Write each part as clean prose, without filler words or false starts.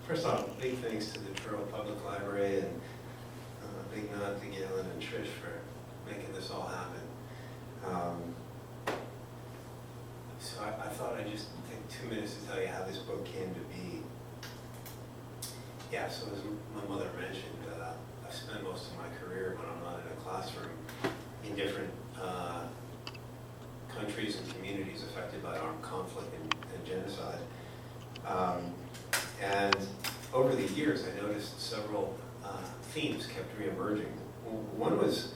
First off, big thanks to the Truro Public Library and big nod to Galen and Trish for making this all happen. So I thought I'd just take 2 minutes to tell you how this book came to be. Yeah, so as my mother mentioned, I've spent most of my career when I'm not in a classroom in different countries and communities affected by armed conflict and genocide. And over the years, I noticed several themes kept reemerging. One was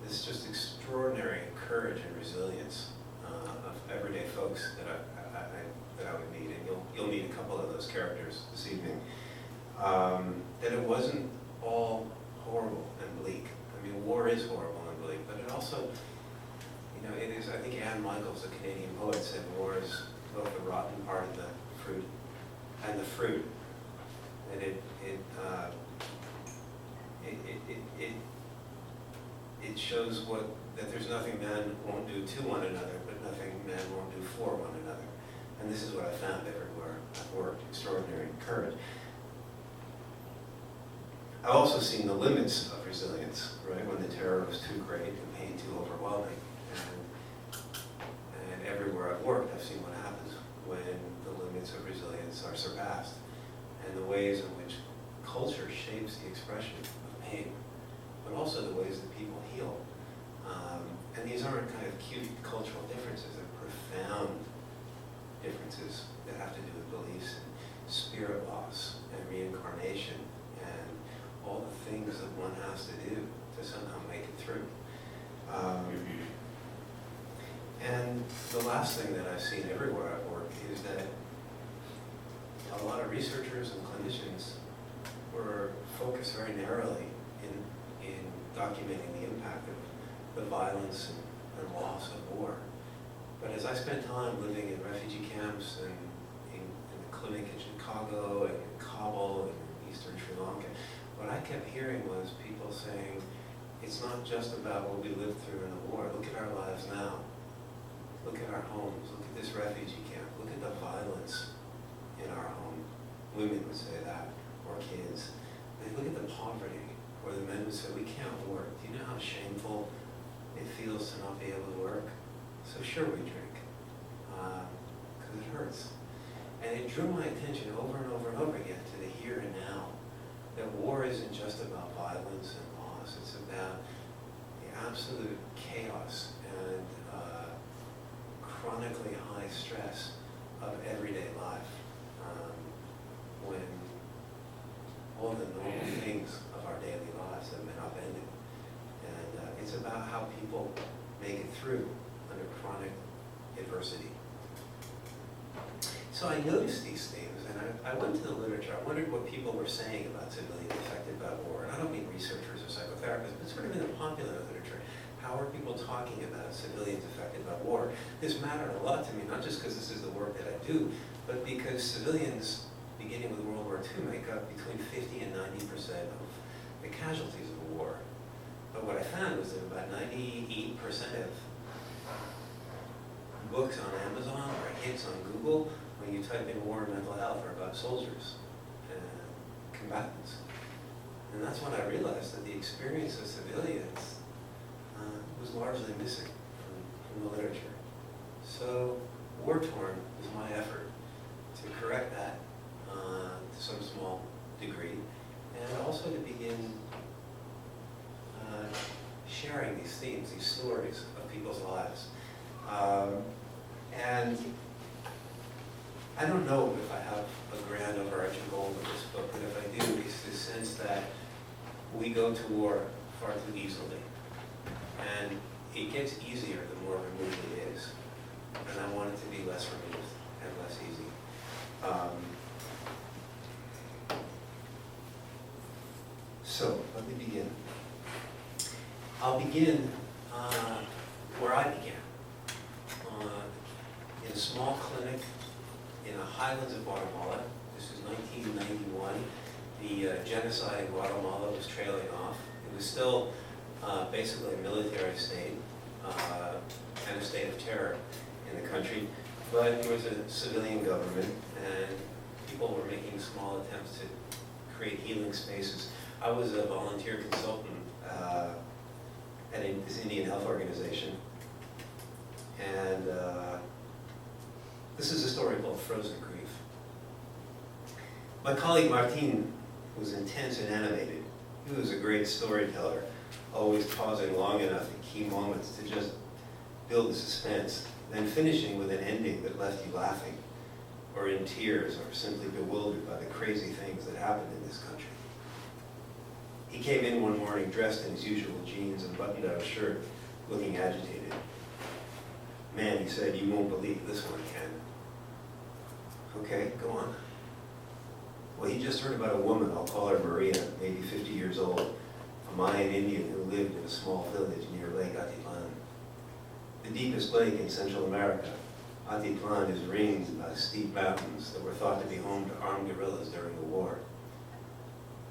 this just extraordinary courage and resilience of everyday folks that I would meet, and you'll meet a couple of those characters this evening. That it wasn't all horrible and bleak. I mean, war is horrible and bleak, but it also, it is. I think Anne Michaels, the Canadian poet, said war is both the rotten part of the fruit and the fruit. And it shows that there's nothing man won't do to one another, but nothing man won't do for one another. And this is what I found everywhere I've worked: extraordinary courage. I've also seen the limits of resilience, right? When the terror was too great and pain too overwhelming. And everywhere I've worked, I've seen what happens when the limits of resilience are surpassed, and the ways in which culture shapes the expression of pain, but also the ways that people heal. And these aren't kind of cute cultural differences, they're profound differences that have to do with beliefs and spirit loss and reincarnation and all the things that one has to do to somehow make it through. And the last thing that I've seen everywhere I've worked is that a lot of researchers and clinicians were focused very narrowly in documenting the impact of the violence and loss of war. But as I spent time living in refugee camps and in a clinic in Chicago and in Kabul and in eastern Sri Lanka, what I kept hearing was people saying, it's not just about what we lived through in the war. Look at our lives now. Look at our homes. Look at this refugee camp. Look at the violence in our home. Women would say that, or kids. They look at the poverty, or the men would say, we can't work. Do you know how shameful it feels to not be able to work? So sure we drink, because it hurts. And it drew my attention over and over and over again to the here and now. That war isn't just about violence and loss. It's about the absolute chaos and chronically high stress of everyday life, when all the normal things of our daily lives have been upended. And it's about how people make it through under chronic adversity. So I noticed these themes, and I went to the literature. I wondered what people were saying about civilians affected by war. And I don't mean researchers or psychotherapists, but sort of in the popular literature. How are people talking about civilians affected by war? This mattered a lot to me, not just because this is the work that I do, but because civilians, beginning with World War II, make up between 50 and 90% of the casualties of the war. But what I found was that about 98% of books on Amazon or hits on Google, when you type in war and mental health, are about soldiers and combatants. And that's when I realized that the experience of civilians was largely missing from the literature. So War Torn was my effort to correct that to some small degree, and also to begin sharing these themes, these stories of people's lives. And I don't know if I have a grand overarching goal with this book, but if I do, it's this sense that we go to war far too easily. And it gets easier the more removed it is. And I want it to be less removed and less easy. So let me begin. I'll begin where I began, in a small clinic in the highlands of Guatemala. This is 1991. The genocide in Guatemala was trailing off. It was still basically a military state and a state of terror in the country, but there was a civilian government, and people were making making small attempts to create healing spaces. I was a volunteer consultant at this Indian health organization, and this is a story called Frozen Grief. My colleague Martin was intense and animated. He was a great storyteller, always pausing long enough at key moments to just build the suspense, then finishing with an ending that left you laughing, or in tears, or simply bewildered by the crazy things that happened in this country. He came in one morning dressed in his usual jeans and buttoned-down shirt, looking agitated. "Man," he said, "you won't believe this one, Ken." "Okay, go on." "Well, he just heard about a woman, I'll call her Maria, maybe 50 years old, a Mayan Indian who lived in a small village near Lake Atitlan, the deepest lake in Central America. Atitlan is ringed by steep mountains that were thought to be home to armed guerrillas during the war.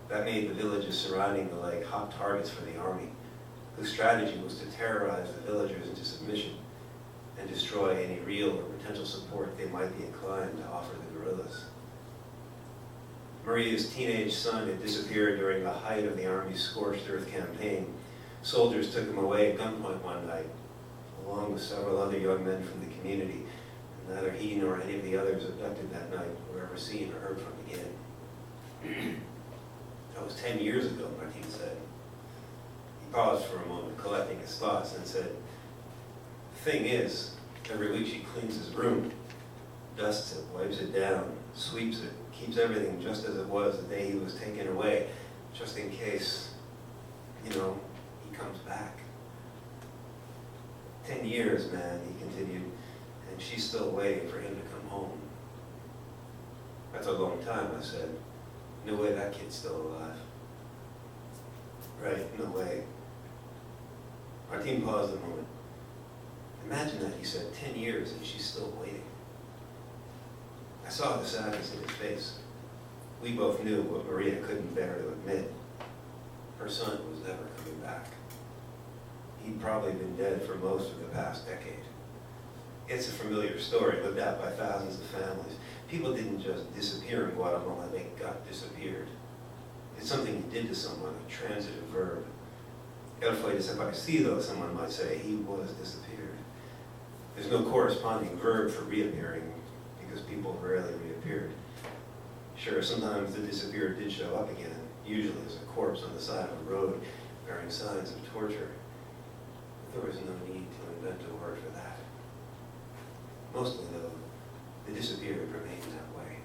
That made the villages surrounding the lake hot targets for the army, whose strategy was to terrorize the villagers into submission and destroy any real or potential support they might be inclined to offer the guerrillas. Maria's teenage son had disappeared during the height of the Army's Scorched Earth campaign. Soldiers took him away at gunpoint one night, along with several other young men from the community. And neither he nor any of the others abducted that night were ever seen or heard from again. That was 10 years ago, Martin said. He paused for a moment, collecting his thoughts, and said, "The thing is, every week she cleans his room, dusts it, wipes it down, sweeps it, keeps everything just as it was the day he was taken away, just in case, he comes back. 10 years, man," he continued, "and she's still waiting for him to come home." "That's a long time," I said. "No way that kid's still alive." "Right, no way." Martin paused a moment. "Imagine that," he said, 10 years and she's still waiting. I saw the sadness in his face. We both knew what Maria couldn't bear to admit. Her son was never coming back. He'd probably been dead for most of the past decade. It's a familiar story lived out by thousands of families. People didn't just disappear in Guatemala, they got disappeared. It's something you did to someone, a transitive verb. Él fue desaparecido, someone might say. He was disappeared. There's no corresponding verb for reappearing because people rarely reappeared. Sure, sometimes the disappeared did show up again, usually as a corpse on the side of a road bearing signs of torture. But there was no need to invent a word for that. Mostly, though, the disappeared remained that way.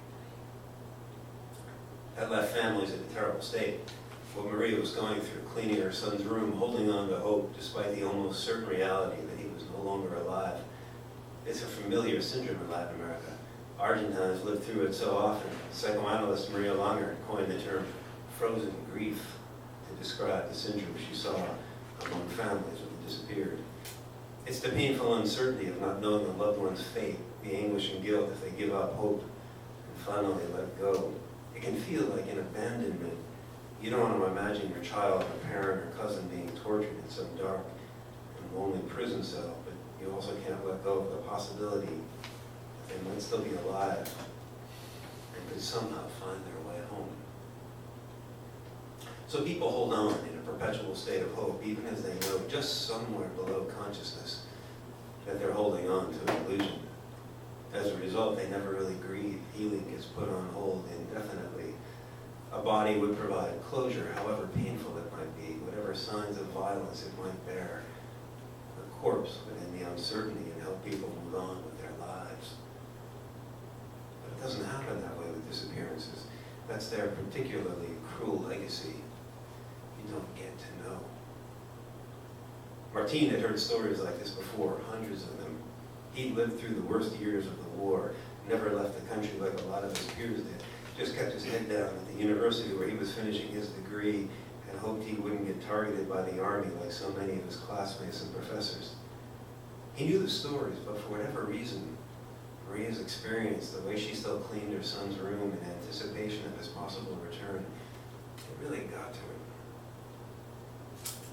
That left families in a terrible state. What Maria was going through, cleaning her son's room, holding on to hope despite the almost certain reality that he was no longer alive. It's a familiar syndrome in Latin America. Argentines lived through it so often. Psychoanalyst Maria Langer coined the term frozen grief to describe the syndrome she saw among families of the disappeared. It's the painful uncertainty of not knowing a loved one's fate, the anguish and guilt if they give up hope and finally let go. It can feel like an abandonment. You don't want to imagine your child or parent or cousin being tortured in some dark and lonely prison cell, but you also can't let go of the possibility that they might still be alive and could somehow find their way home. So people hold on in a perpetual state of hope, even as they know just somewhere below consciousness that they're holding on to an illusion. As a result, they never really grieve. Healing gets put on hold indefinitely. A body would provide closure, however painful it might be, whatever signs of violence it might bear. A corpse would end the uncertainty and help people move on with their lives. But it doesn't happen that way with disappearances. That's their particularly cruel legacy. You don't get to know. Martin had heard stories like this before, hundreds of them. He'd lived through the worst years of the war, never left the country like a lot of his peers did, just kept his head down at the university where he was finishing his degree and hoped he wouldn't get targeted by the army like so many of his classmates and professors. He knew the stories, but for whatever reason, Maria's experience, the way she still cleaned her son's room in anticipation of his possible return, it really got to him.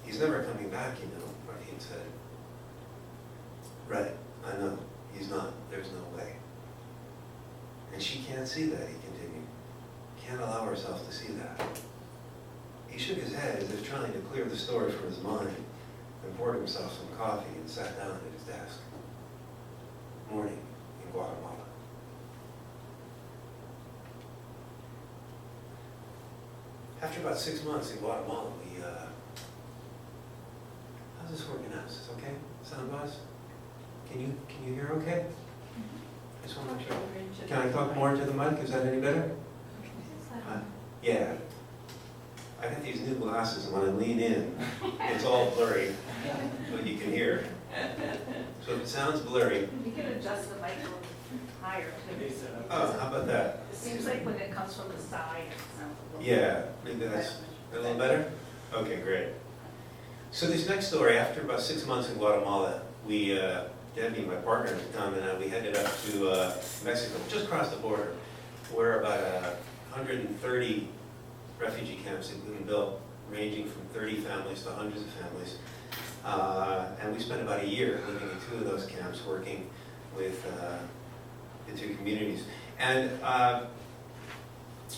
"He's never coming back, Martin said. "Right, I know. He's not. There's no way." "And she can't see that," he continued. can't allow ourselves to see that. He shook his head as if trying to clear the story from his mind, and poured himself some coffee and sat down at his desk. Morning in Guatemala. After about 6 months in Guatemala, how's this working out? Is this okay? Sound wise? Can you hear okay? I just want to make sure. Can I talk more into the mic? Is that any better? Yeah. I got these new glasses, and when I lean in, it's all blurry, but you can hear. So if it sounds blurry. You can adjust the mic a little higher too. Oh, how about that? It seems like when it comes from the side, it sounds a little. Yeah, maybe that's a little better? Okay, great. So this next story, after about 6 months in Guatemala, Debbie, my partner at the time, and I, we headed up to Mexico, just across the border, where about 130 refugee camps had been built, ranging from 30 families to hundreds of families. And we spent about a year living in 2 of those camps, working with the 2 communities. And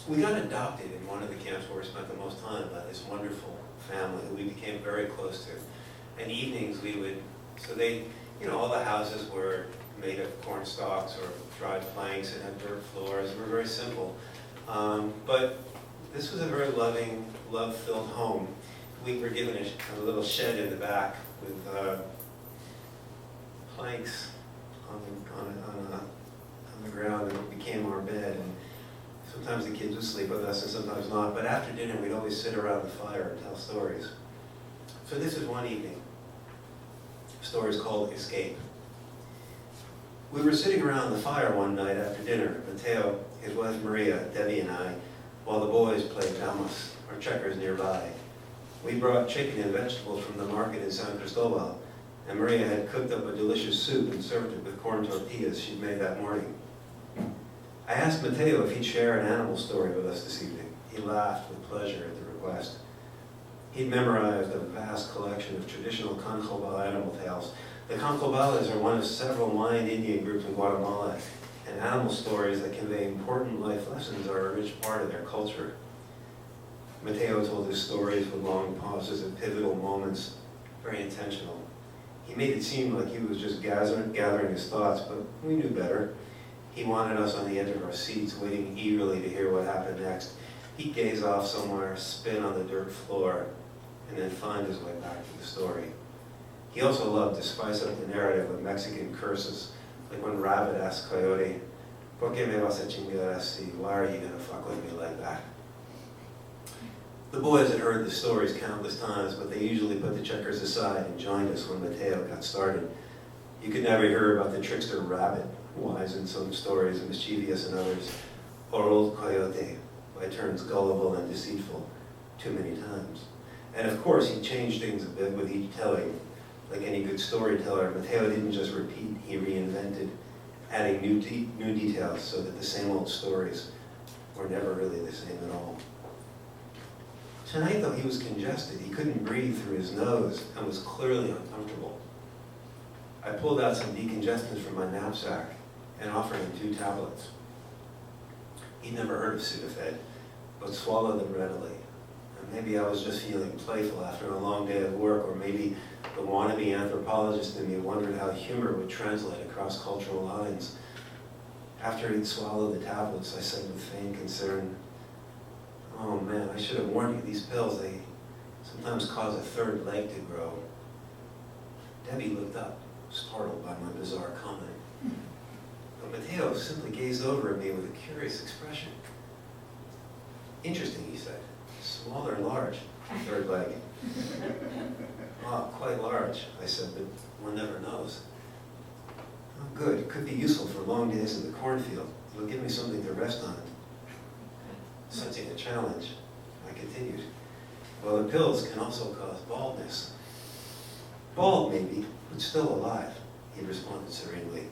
we got adopted in one of the camps where we spent the most time by this wonderful family who we became very close to. And evenings we would, so they, all the houses were made of corn stalks or dried planks and had dirt floors. They were very simple. But this was a very loving, love-filled home. We were given a little shed in the back with planks on the ground, and it became our bed. And sometimes the kids would sleep with us and sometimes not. But after dinner, we'd always sit around the fire and tell stories. So this is one evening. The story is called Escape. We were sitting around the fire one night after dinner, Mateo, his wife Maria, Debbie, and I, while the boys played damas, or checkers nearby. We brought chicken and vegetables from the market in San Cristobal, and Maria had cooked up a delicious soup and served it with corn tortillas she'd made that morning. I asked Mateo if he'd share an animal story with us this evening. He laughed with pleasure at the request. He'd memorized a vast collection of traditional Cancobal animal tales. The Cancobales are one of several Mayan Indian groups in Guatemala, and animal stories that convey important life lessons are a rich part of their culture. Mateo told his stories with long pauses at pivotal moments, very intentional. He made it seem like he was just gathering his thoughts, but we knew better. He wanted us on the edge of our seats, waiting eagerly to hear what happened next. He'd gaze off somewhere, spin on the dirt floor, and then find his way back to the story. He also loved to spice up the narrative with Mexican curses, like when Rabbit asked Coyote, "Por qué me vas a chingar así? Why are you going to fuck with me like that?" The boys had heard the stories countless times, but they usually put the checkers aside and joined us when Mateo got started. You could never hear about the trickster Rabbit, wise in some stories and mischievous in others, or old Coyote, by turns gullible and deceitful, too many times. And of course, he changed things a bit with each telling. Like any good storyteller, Mateo didn't just repeat, he reinvented, adding new details so that the same old stories were never really the same at all. Tonight, though, he was congested. He couldn't breathe through his nose and was clearly uncomfortable. I pulled out some decongestants from my knapsack and offered him 2 tablets. He'd never heard of Sudafed, but swallowed them readily. And maybe I was just feeling playful after a long day of work, or maybe the wannabe anthropologist in me wondered how humor would translate across cultural lines. After he'd swallowed the tablets, I said with feigned concern, "Oh man, I should have warned you, these pills, they sometimes cause a 3rd leg to grow." Debbie looked up, startled by my bizarre comment. But Mateo simply gazed over at me with a curious expression. "Interesting," he said. "Small or large, 3rd leg?" "Oh, quite large," I said, "but one never knows." "Oh, good. It could be useful for long days in the cornfield. It'll give me something to rest on." Sensing a challenge, I continued, "Well, the pills can also cause baldness." "Bald, maybe, but still alive," he responded serenely.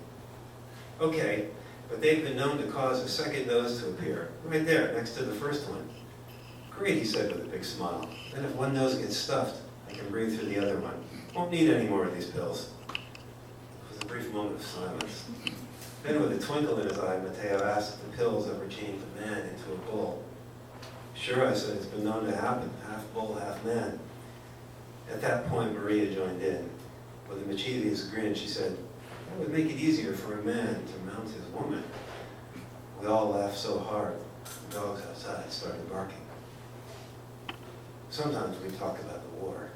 "Okay, but they've been known to cause a 2nd nose to appear, right there, next to the first one." "Great," he said with a big smile. "Then if one nose gets stuffed, I can breathe through the other one. Won't need any more of these pills." It was a brief moment of silence. Then with a twinkle in his eye, Mateo asked if the pills ever changed a man into a bull. Sure, I said, it's been known to happen, half bull, half man. At that point, Maria joined in. With a mischievous grin, she said, that would make it easier for a man to mount his woman. We all laughed so hard, the dogs outside started barking. Sometimes we talk about the war.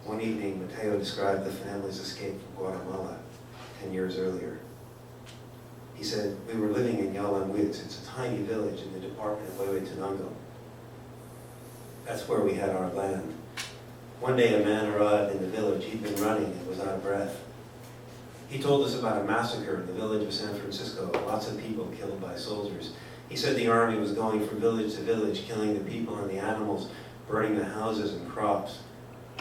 One evening, Mateo described the family's escape from Guatemala 10 years earlier. He said, we were living in Yalanwitz. It's a tiny village in the department of Huehuetenango. That's where we had our land. One day a man arrived in the village. He'd been running and was out of breath. He told us about a massacre in the village of San Francisco, lots of people killed by soldiers. He said the army was going from village to village, killing the people and the animals, burning the houses and crops.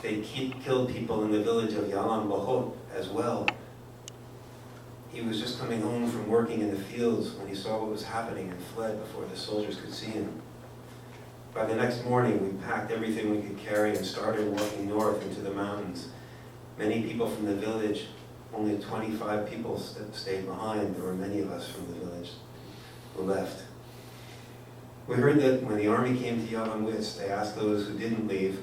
They killed people in the village of Yalan Bajot as well. He was just coming home from working in the fields when he saw what was happening and fled before the soldiers could see him. By the next morning, we packed everything we could carry and started walking north into the mountains. Many people from the village, only 25 people stayed behind. There were many of us from the village who left. We heard that when the army came to Yalanwitz, they asked those who didn't leave,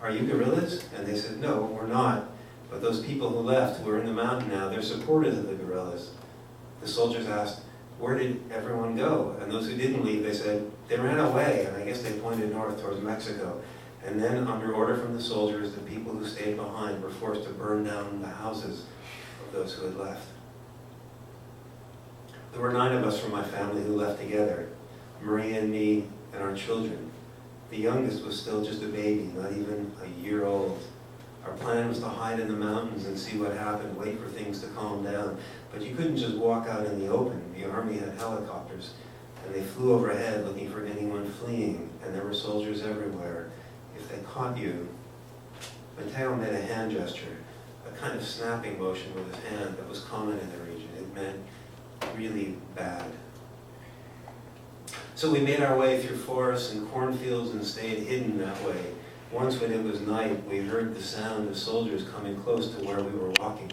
are you guerrillas? And they said, no, we're not. But those people who left, who are in the mountain now, they're supporters of the guerrillas. The soldiers asked, where did everyone go? And those who didn't leave, they said, they ran away, and I guess they pointed north towards Mexico. And then, under order from the soldiers, the people who stayed behind were forced to burn down the houses of those who had left. There were 9 of us from my family who left together, Maria and me and our children. The youngest was still just a baby, not even a year old. Our plan was to hide in the mountains and see what happened, wait for things to calm down. But you couldn't just walk out in the open. The army had helicopters, and they flew overhead looking for anyone fleeing, and there were soldiers everywhere. If they caught you, Mateo made a hand gesture, a kind of snapping motion with his hand that was common in the region. It meant really bad. So we made our way through forests and cornfields and stayed hidden that way. Once when it was night, we heard the sound of soldiers coming close to where we were walking.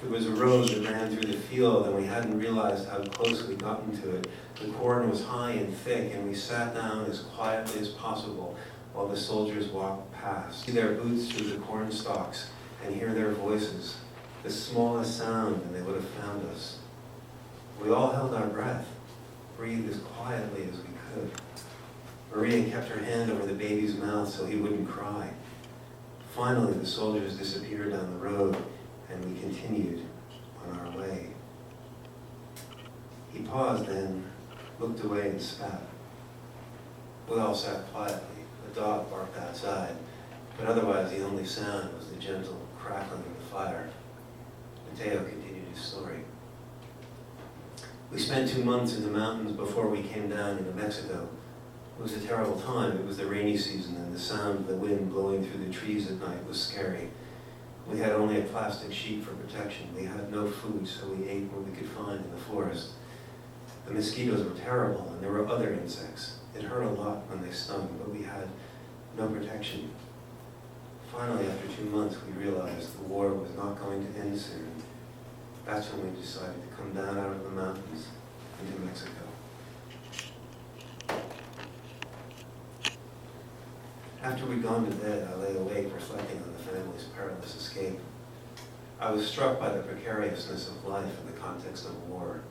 There was a road that ran through the field, and we hadn't realized how close we'd gotten to it. The corn was high and thick, and we sat down as quietly as possible while the soldiers walked past. See their boots through the corn stalks and hear their voices, the smallest sound, and they would have found us. We all held our breath, breathed as quietly as we could. Maria kept her hand over the baby's mouth so he wouldn't cry. Finally, the soldiers disappeared down the road, and we continued on our way. He paused then, looked away and spat. We all sat quietly. The dog barked outside, but otherwise the only sound was the gentle crackling of the fire. Mateo continued his story. We spent 2 months in the mountains before we came down into Mexico. It was a terrible time. It was the rainy season, and the sound of the wind blowing through the trees at night was scary. We had only a plastic sheet for protection. We had no food, so we ate what we could find in the forest. The mosquitoes were terrible, and there were other insects. It hurt a lot when they stung, but we had no protection. Finally, after 2 months, we realized the war was not going to end soon. That's when we decided to come down out of the mountains into Mexico. After we'd gone to bed, I lay awake reflecting on the family's perilous escape. I was struck by the precariousness of life in the context of war.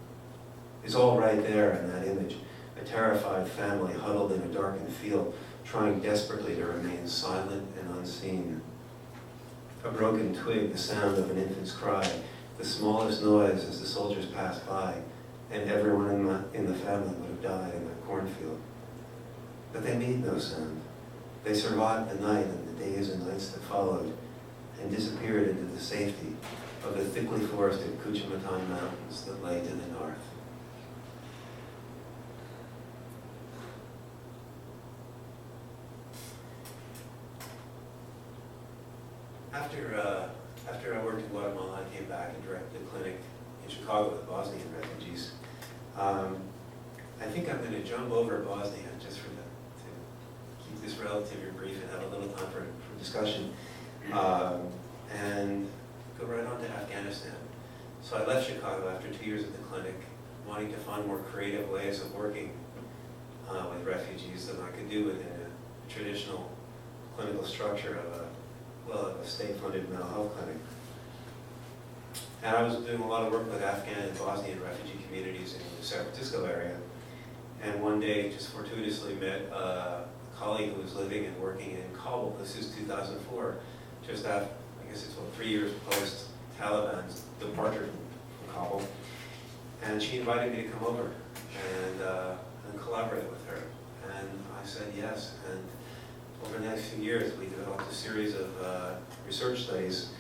It's all right there in that image, a terrified family huddled in a darkened field, trying desperately to remain silent and unseen. A broken twig, the sound of an infant's cry, the smallest noise as the soldiers passed by, and everyone in the family would have died in that cornfield. But they made no sound. They survived the night and the days and nights that followed, and disappeared into the safety of the thickly forested Cuchimatan Mountains that lay to the north. After I worked in Guatemala, I came back and directed a clinic in Chicago with Bosnian refugees. I think I'm going to jump over Bosnia just to keep this relatively brief and have a little time for discussion, and go right on to Afghanistan. So I left Chicago after 2 years at the clinic, wanting to find more creative ways of working. with refugees than I could do within a traditional clinical structure of a state-funded mental health clinic. And I was doing a lot of work with Afghan and Bosnian refugee communities in the San Francisco area. And one day, just fortuitously met a colleague who was living and working in Kabul. This is 2004, just after, I guess it's 3 years post-Taliban's departure from Kabul. And she invited me to come over and collaborate with her. And I said yes. And over the next few years, we developed a series of research studies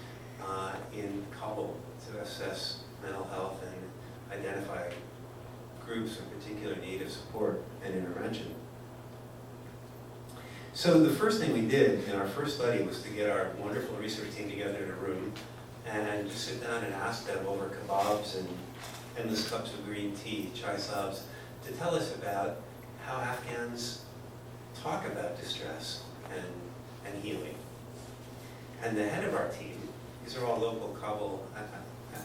in Kabul to assess mental health and identify groups in particular need of support and intervention. So the first thing we did in our first study was to get our wonderful research team together in a room and just sit down and ask them over kebabs and endless cups of green tea, chai sabs, to tell us about how Afghans talk about distress and healing. And the head of our team, these are all local Kabul,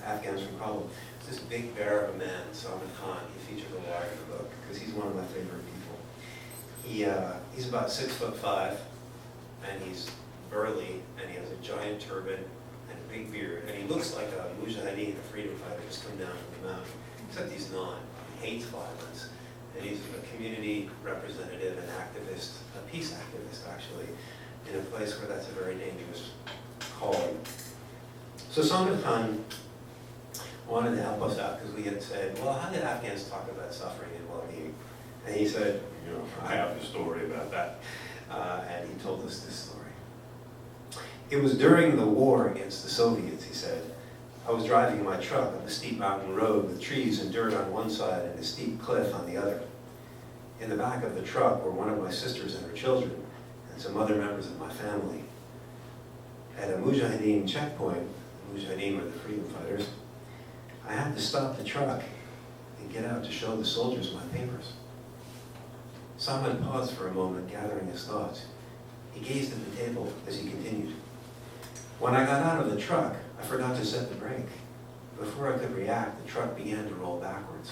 Afghans from Kabul, this big bear of a man, Salman Khan. He featured a lot in the book because he's one of my favorite people. He's about 6'5", and he's burly, and he has a giant turban and a big beard, and he looks like a mujahideen, a freedom fighter, just come down from the mountain. Except he's not. He hates violence, and he's a community representative, an activist, a peace activist actually, in a place where that's a very dangerous calling. So Salman Khan wanted to help us out because we had said, well, how did Afghans talk about suffering and well-being? And he said, I have a story about that. And he told us this story. It was during the war against the Soviets, he said. I was driving my truck on a steep mountain road with trees and dirt on one side and a steep cliff on the other. In the back of the truck were one of my sisters and her children and some other members of my family. At a mujahideen checkpoint, the mujahideen were the freedom fighters, I had to stop the truck and get out to show the soldiers my papers. Salman paused for a moment, gathering his thoughts. He gazed at the table as he continued. When I got out of the truck, I forgot to set the brake. Before I could react, the truck began to roll backwards,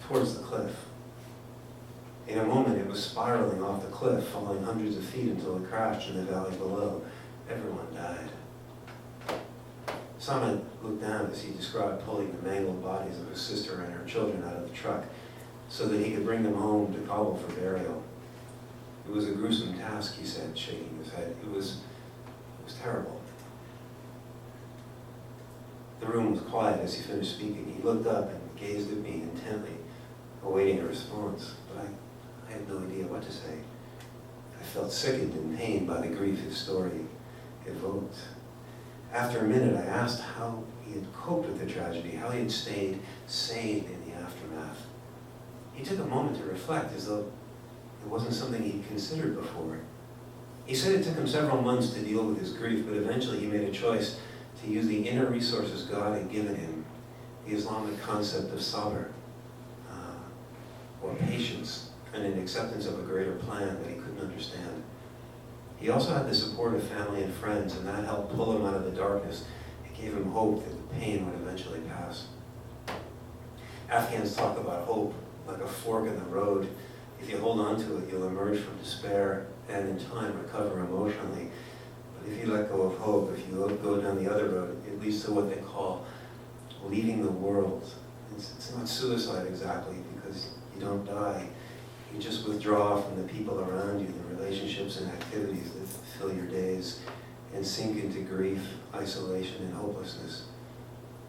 towards the cliff. In a moment, it was spiraling off the cliff, falling hundreds of feet until it crashed in the valley below. Everyone died. Salman looked down as he described pulling the mangled bodies of his sister and her children out of the truck so that he could bring them home to Kabul for burial. It was a gruesome task, he said, shaking his head. It was terrible. The room was quiet as he finished speaking. He looked up and gazed at me intently, awaiting a response, but I had no idea what to say. I felt sickened and pained by the grief his story evoked. After a minute, I asked how he had coped with the tragedy, how he had stayed sane in the aftermath. He took a moment to reflect as though it wasn't something he'd considered before. He said it took him several months to deal with his grief, but eventually he made a choice to use the inner resources God had given him, the Islamic concept of sabr, or patience, and an acceptance of a greater plan that he couldn't understand. He also had the support of family and friends, and that helped pull him out of the darkness. It gave him hope that the pain would eventually pass. Afghans talk about hope like a fork in the road. If you hold on to it, you'll emerge from despair and in time recover emotionally. But if you let go of hope, if you go down the other road, it leads to what they call leaving the world. It's not suicide exactly, because you don't die. You just withdraw from the people around you, the relationships and activities that fill your days, and sink into grief, isolation, and hopelessness.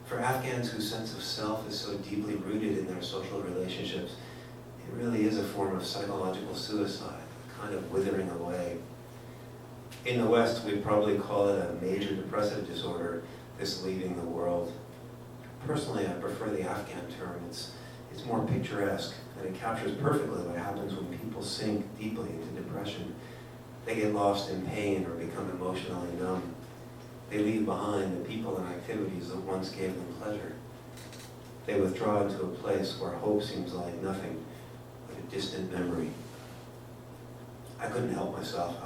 For Afghans whose sense of self is so deeply rooted in their social relationships, it really is a form of psychological suicide, a kind of withering away. In the West, we'd probably call it a major depressive disorder, this leaving the world. Personally, I prefer the Afghan term. It's more picturesque, and it captures perfectly what happens when people sink deeply into depression. They get lost in pain or become emotionally numb. They leave behind the people and activities that once gave them pleasure. They withdraw into a place where hope seems like nothing but a distant memory. I couldn't help myself.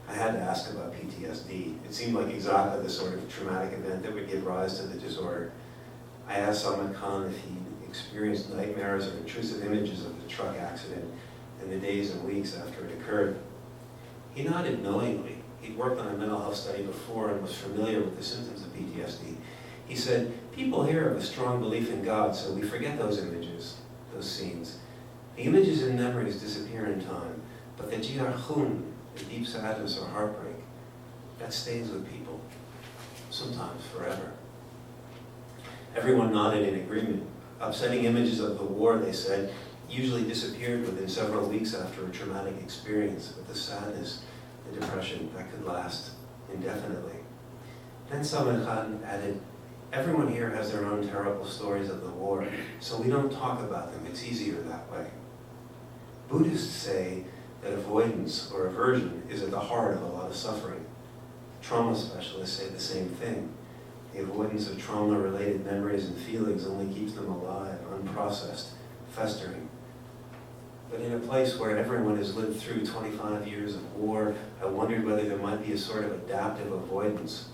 I had to ask about PTSD. It seemed like exactly the sort of traumatic event that would give rise to the disorder. I asked Salman Khan if he'd experienced nightmares or intrusive images of the truck accident in the days and weeks after it occurred. He nodded knowingly. He'd worked on a mental health study before and was familiar with the symptoms of PTSD. He said, people here have a strong belief in God, so we forget those images, those scenes. The images and memories disappear in time, but the jiarchun, the deep sadness or heartbreak, that stays with people, sometimes forever. Everyone nodded in agreement. Upsetting images of the war, they said, usually disappeared within several weeks after a traumatic experience, but the sadness, the depression, that could last indefinitely. Then Samad Khan added, everyone here has their own terrible stories of the war, so we don't talk about them. It's easier that way. Buddhists say that avoidance or aversion is at the heart of a lot of suffering. Trauma specialists say the same thing. The avoidance of trauma-related memories and feelings only keeps them alive, unprocessed, festering. But in a place where everyone has lived through 25 years of war, I wondered whether there might be a sort of adaptive avoidance,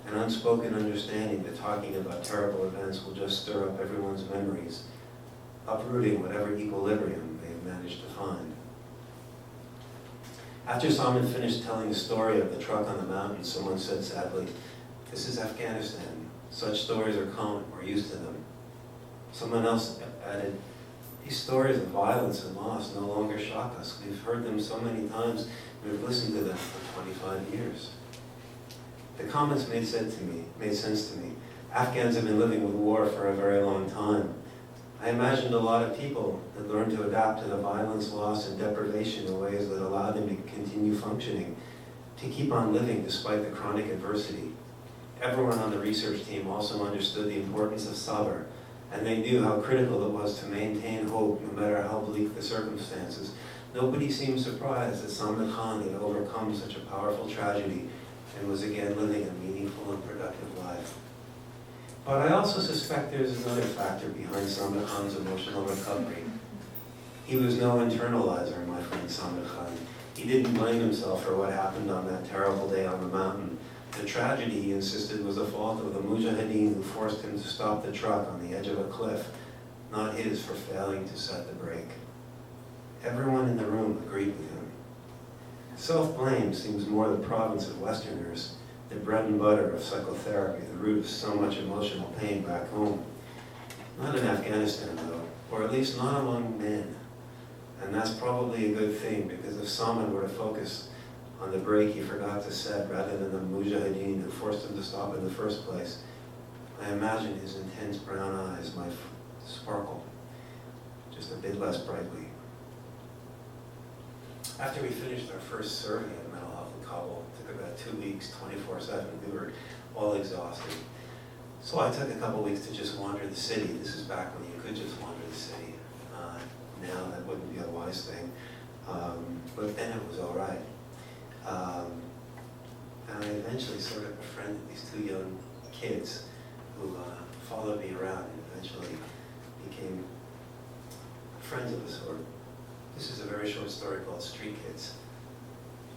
an unspoken understanding that talking about terrible events will just stir up everyone's memories, uprooting whatever equilibrium they have managed to find. After Salman finished telling the story of the truck on the mountain, someone said sadly, "This is Afghanistan. Such stories are common. We're used to them." Someone else added, "These stories of violence and loss no longer shock us. We've heard them so many times, we've listened to them for 25 years. The comments made sense to me. Afghans have been living with war for a very long time. I imagined a lot of people had learned to adapt to the violence, loss, and deprivation in ways that allowed them to continue functioning, to keep on living despite the chronic adversity. Everyone on the research team also understood the importance of sabr, and they knew how critical it was to maintain hope no matter how bleak the circumstances. Nobody seemed surprised that Salman Khan had overcome such a powerful tragedy and was again living a meaningful and productive life. But I also suspect there's another factor behind Salman Khan's emotional recovery. He was no internalizer, my friend Salman Khan. He didn't blame himself for what happened on that terrible day on the mountain. The tragedy, he insisted, was the fault of the mujahideen who forced him to stop the truck on the edge of a cliff, not his for failing to set the brake. Everyone in the room agreed with him. Self-blame seems more the province of Westerners, the bread and butter of psychotherapy, the root of so much emotional pain back home. Not in Afghanistan, though, or at least not among men. And that's probably a good thing, because if Salman were to focus on the brake he forgot to set rather than the mujahideen who forced him to stop in the first place, I imagine his intense brown eyes might sparkle just a bit less brightly. After we finished our first survey of mental health in Kabul, it took about 2 weeks, 24/7, we were all exhausted. So I took a couple weeks to just wander the city. This is back when you could just wander the city. Now that wouldn't be a wise thing, but then it was all right. And I eventually sort of befriended these two young kids who followed me around and eventually became friends of a sort. This is a very short story called Street Kids.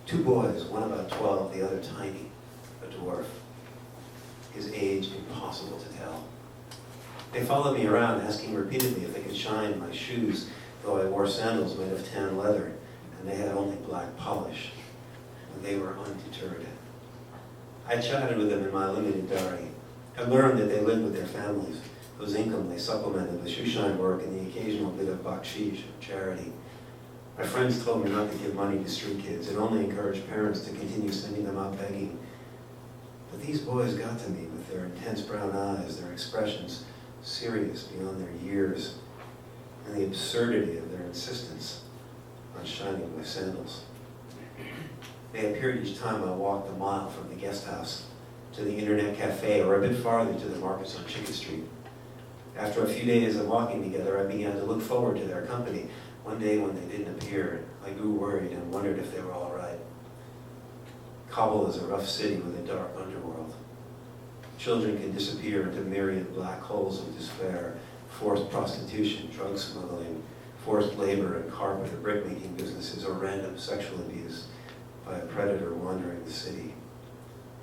Two boys, one about 12, the other tiny, a dwarf. His age, impossible to tell. They followed me around, asking repeatedly if they could shine my shoes, though I wore sandals made of tan leather, and they had only black polish. And they were undeterred. I chatted with them in my limited diary. I learned that they lived with their families, whose income they supplemented with shoeshine work and the occasional bit of bakshish, or charity. My friends told me not to give money to street kids and only encouraged parents to continue sending them out begging. But these boys got to me with their intense brown eyes, their expressions serious beyond their years, and the absurdity of their insistence on shining my sandals. They appeared each time I walked a mile from the guest house to the internet cafe or a bit farther to the markets on Chicken Street. After a few days of walking together, I began to look forward to their company. One day when they didn't appear, I grew worried and wondered if they were all right. Kabul is a rough city with a dark underworld. Children can disappear into myriad black holes of despair, forced prostitution, drug smuggling, forced labor in carpet or brickmaking businesses, or random sexual abuse by a predator wandering the city.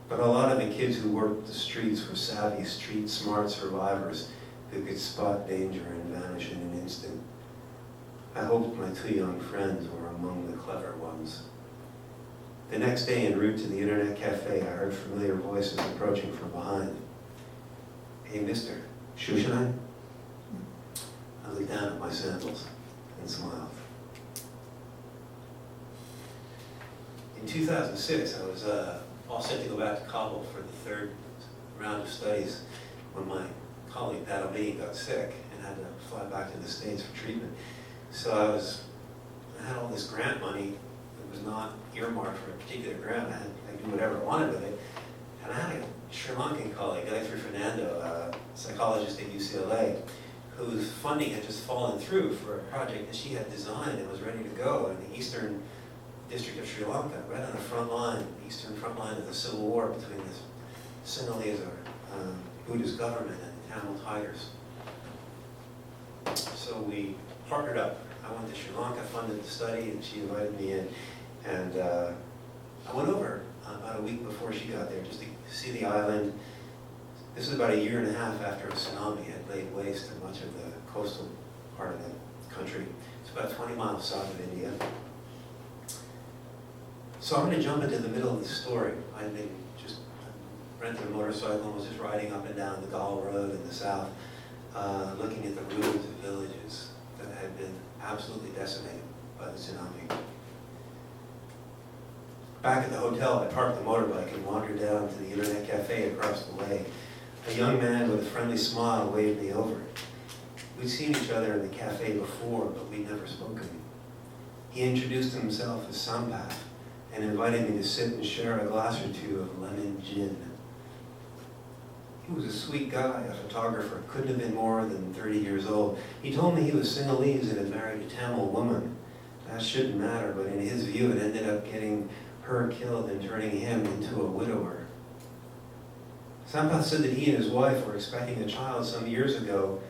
But a lot of the kids who worked the streets were savvy, street-smart survivors. who could spot danger and vanish in an instant. I hoped my two young friends were among the clever ones. The next day, en route to the internet cafe, I heard familiar voices approaching from behind. "Hey, mister, Shushanai?" I looked down at my sandals and smiled. In 2006, I was all set to go back to Kabul for the third round of studies when my colleague, Pat O'Bee, got sick and had to fly back to the States for treatment. So I had all this grant money that was not earmarked for a particular grant. I could do whatever I wanted with it. And I had a Sri Lankan colleague, Kenneth Fernando, a psychologist at UCLA, whose funding had just fallen through for a project that she had designed and was ready to go in the eastern district of Sri Lanka, right on the front line, eastern front line of the civil war between the Sinhalese or Buddhist government and the Tamil Tigers. So we partnered up. I went to Sri Lanka, funded the study, and she invited me in. And I went over about a week before she got there just to see the island. This was about a year and a half after a tsunami had laid waste to much of the coastal part of the country. It's about 20 miles south of India. So I'm going to jump into the middle of the story. I'd been just rented a motorcycle and was just riding up and down the Gal Road in the south, looking at the ruins of villages that had been absolutely decimated by the tsunami. Back at the hotel, I parked the motorbike and wandered down to the internet cafe across the way. A young man with a friendly smile waved me over. We'd seen each other in the cafe before, but we'd never spoken. He introduced himself as Sampath and invited me to sit and share a glass or two of lemon gin. He was a sweet guy, a photographer, couldn't have been more than 30 years old. He told me he was Sinhalese and had married a Tamil woman. That shouldn't matter, but in his view it ended up getting her killed and turning him into a widower. Sampath said that he and his wife were expecting a child some years ago,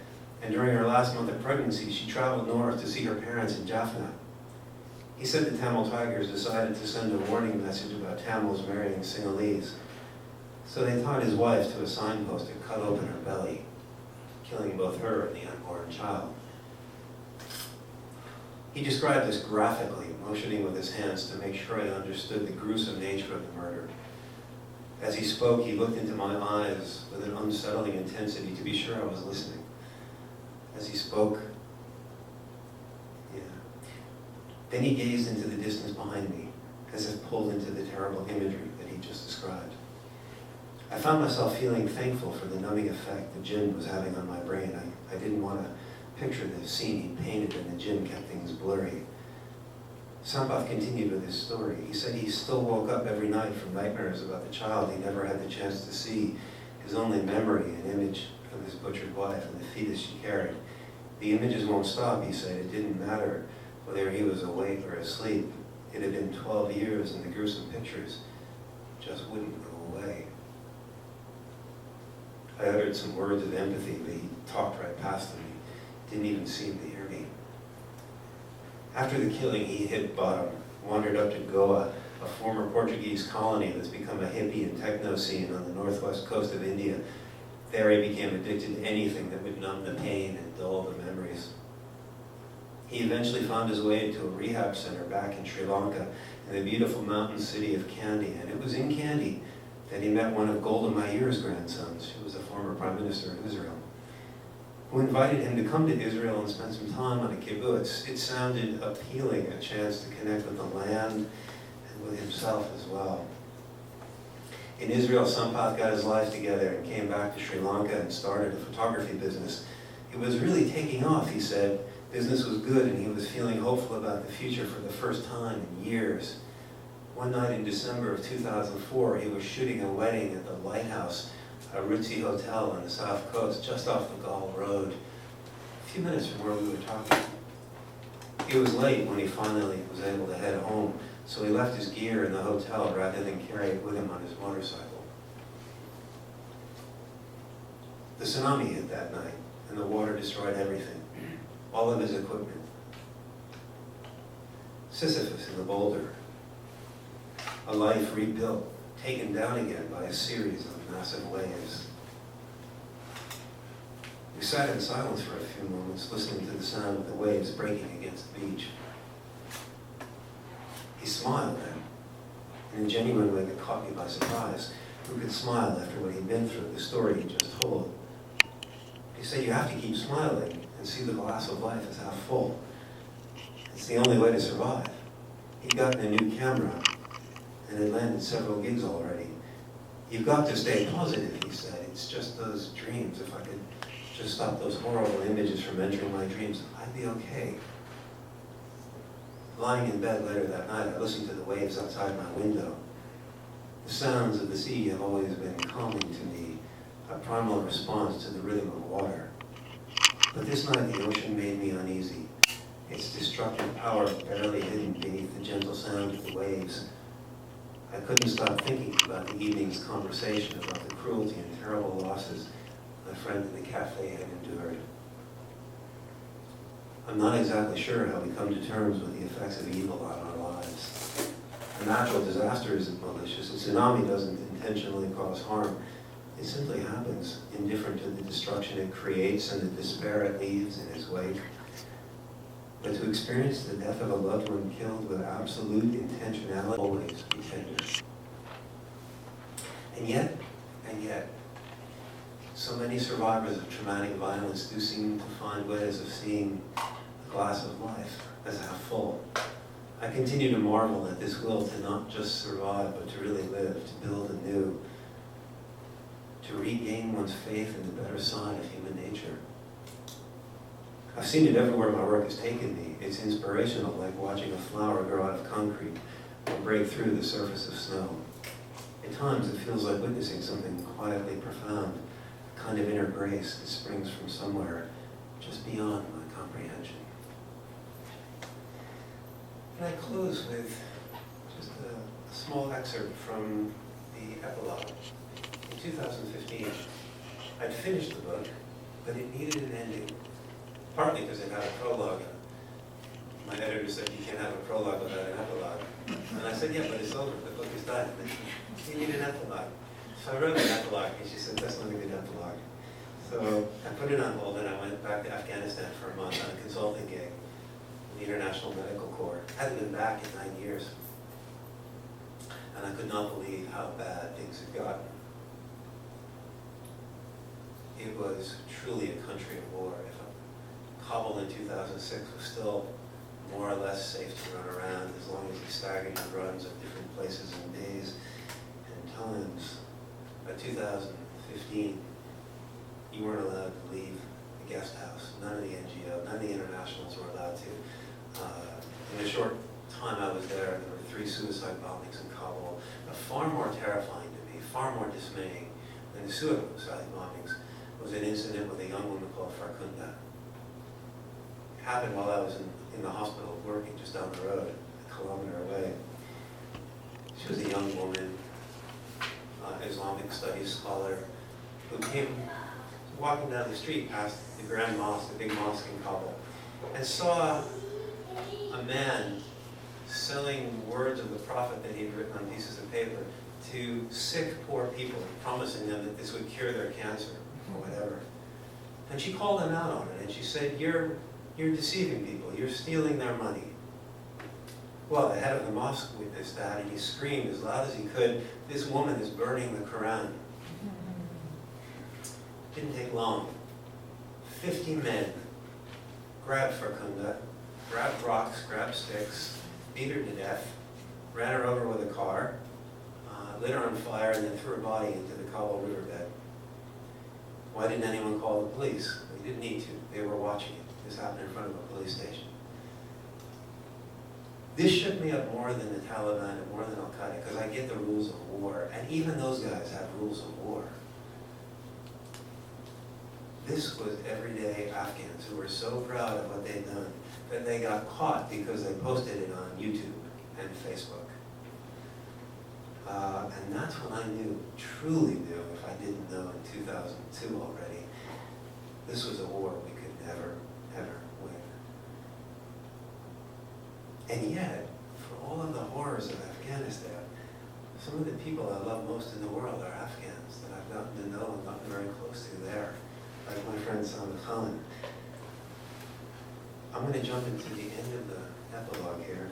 and during her last month of pregnancy, she traveled north to see her parents in Jaffna. He said the Tamil Tigers decided to send a warning message about Tamils marrying Sinhalese. So they tied his wife to a signpost and cut open her belly, killing both her and the unborn child. He described this graphically, motioning with his hands to make sure I understood the gruesome nature of the murder. As he spoke, he looked into my eyes with an unsettling intensity to be sure I was listening. As he spoke, then he gazed into the distance behind me, as if pulled into the terrible imagery that he just described. I found myself feeling thankful for the numbing effect the gin was having on my brain. I didn't want to picture the scene he painted, and the gin kept things blurry. Sampath continued with his story. He said he still woke up every night from nightmares about the child he never had the chance to see, his only memory, an image of his butchered wife and the fetus she carried. The images won't stop, he said. It didn't matter whether he was awake or asleep. It had been 12 years, and the gruesome pictures just wouldn't go away. I uttered some words of empathy, but he talked right past me. Didn't even seem to hear me. After the killing, he hit bottom, wandered up to Goa, a former Portuguese colony that's become a hippie and techno scene on the northwest coast of India. There he became addicted to anything that would numb the pain and dull the memories. He eventually found his way to a rehab center back in Sri Lanka in the beautiful mountain city of Kandy. And it was in Kandy that he met one of Golda Meir's grandsons, who was the former prime minister of Israel, who invited him to come to Israel and spend some time on a kibbutz. It sounded appealing, a chance to connect with the land and with himself as well. In Israel, Sampath got his life together and came back to Sri Lanka and started a photography business. It was really taking off, he said. Business was good, and he was feeling hopeful about the future for the first time in years. One night in December of 2004, he was shooting a wedding at the Lighthouse, a ritzy hotel on the south coast, just off the Gal Road, a few minutes from where we were talking. It was late when he finally was able to head home, so he left his gear in the hotel rather than carry it with him on his motorcycle. The tsunami hit that night, and the water destroyed everything, all of his equipment. Sisyphus in the boulder, a life rebuilt, taken down again by a series of massive waves. We sat in silence for a few moments, listening to the sound of the waves breaking against the beach. He smiled then, in a genuine way that caught me by surprise. Who could smile after what he'd been through, the story he just told? He said, you have to keep smiling and see the glass of life as half full. It's the only way to survive. He'd gotten a new camera and had landed several gigs already. You've got to stay positive, he said. It's just those dreams. If I could just stop those horrible images from entering my dreams, I'd be okay. Lying in bed later that night, I listened to the waves outside my window. The sounds of the sea have always been calming to me, a primal response to the rhythm of water. But this night the ocean made me uneasy, its destructive power barely hidden beneath the gentle sound of the waves. I couldn't stop thinking about the evening's conversation about the cruelty and terrible losses my friend in the cafe had endured. I'm not exactly sure how we come to terms with the effects of evil on our lives. A natural disaster isn't malicious. A tsunami doesn't intentionally cause harm. It simply happens, indifferent to the destruction it creates and the despair it leaves in its wake. But to experience the death of a loved one killed with absolute intentionality always be tender. And yet, so many survivors of traumatic violence do seem to find ways of seeing the glass of life as half full. I continue to marvel at this will to not just survive, but to really live, to build anew, to regain one's faith in the better side of human nature. I've seen it everywhere my work has taken me. It's inspirational, like watching a flower grow out of concrete or break through the surface of snow. At times it feels like witnessing something quietly profound, a kind of inner grace that springs from somewhere just beyond my comprehension. And I close with just a small excerpt from the epilogue. In 2015, I'd finished the book, but it needed an ending, partly because it had a prologue. My editor said, you can't have a prologue without an epilogue. And I said, yeah, but it's over, the book is done. You need an epilogue. So I wrote an epilogue, and she said, that's not a good epilogue. So I put it on hold, and I went back to Afghanistan for a month on a consulting gig in the International Medical Corps. I hadn't been back in 9 years. And I could not believe how bad things had gotten. It was truly a country of war. If Kabul in 2006 was still more or less safe to run around as long as you staggered your runs at different places and days and times. By 2015, you weren't allowed to leave the guest house. None of the NGO, none of the internationals were allowed to. In the short time I was there were 3 suicide bombings in Kabul. Far more terrifying to me, far more dismaying than the suicide bombings was an incident with a young woman called Farkunda. It happened while I was in the hospital working just down the road, a kilometer away. She was a young woman, Islamic studies scholar, who came walking down the street past the Grand Mosque, the big mosque in Kabul, and saw a man selling words of the Prophet that he'd written on pieces of paper to sick, poor people, promising them that this would cure their cancer or whatever. And she called him out on it, and she said, you're deceiving people, you're stealing their money. Well, the head of the mosque witnessed that, and he screamed as loud as he could, this woman is burning the Quran. Didn't take long. 50 men grabbed Farkunda, grabbed rocks, grabbed sticks, beat her to death, ran her over with a car, lit her on fire, and then threw her body into the Kabul riverbed. Why didn't anyone call the police? They didn't need to. They were watching it. This happened in front of a police station. This shook me up more than the Taliban and more than Al-Qaeda, because I get the rules of war, and even those guys have rules of war. This was everyday Afghans who were so proud of what they'd done that they got caught because they posted it on YouTube and Facebook. And that's when I knew, truly knew, if I didn't know in 2002 already, this was a war we could never, ever win. And yet, for all of the horrors of Afghanistan, some of the people I love most in the world are Afghans that I've gotten to know and gotten very close to there. like my friend Holland. I'm going to jump into the end of the epilogue here.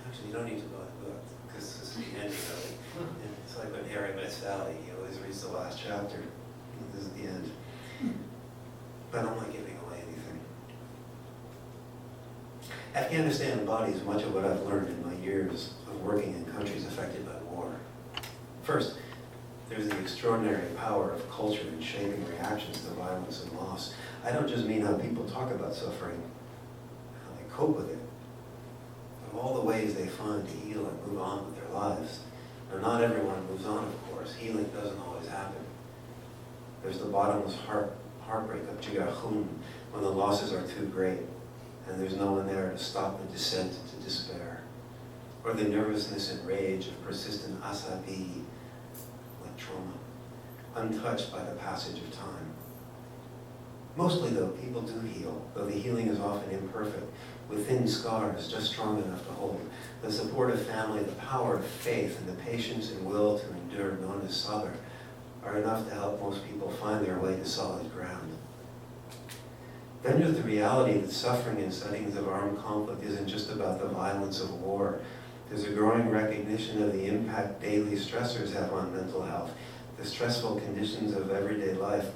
Actually, you don't need to go because this is the ending of it. And it's like when Harry met Sally, he always reads the last chapter. This is the end. But I'm not giving away anything. Afghanistan embodies much of what I've learned in my years of working in countries affected by war. First, there's the extraordinary power of culture in shaping reactions to violence and loss. I don't just mean how people talk about suffering, how they cope with it, but all the ways they find to heal and move on with their lives. Now, not everyone moves on, of course. Healing doesn't always happen. There's the bottomless heartbreak of Jigahun when the losses are too great and there's no one there to stop the descent into despair. Or the nervousness and rage of persistent asabi, like trauma, untouched by the passage of time. Mostly, though, people do heal, though the healing is often imperfect, with thin scars just strong enough to hold. The support of family, the power of faith, and the patience and will to endure, known as sabr, are enough to help most people find their way to solid ground. Then there's the reality that suffering in settings of armed conflict isn't just about the violence of war. There's a growing recognition of the impact daily stressors have on mental health, the stressful conditions of everyday life.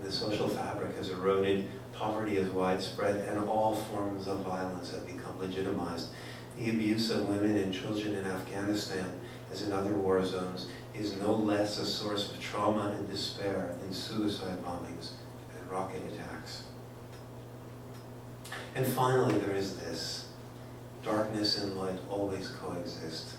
The social fabric has eroded, poverty is widespread, and all forms of violence have become legitimized. The abuse of women and children in Afghanistan, as in other war zones, is no less a source of trauma and despair than suicide bombings and rocket attacks. And finally, there is this. Darkness and light always coexist.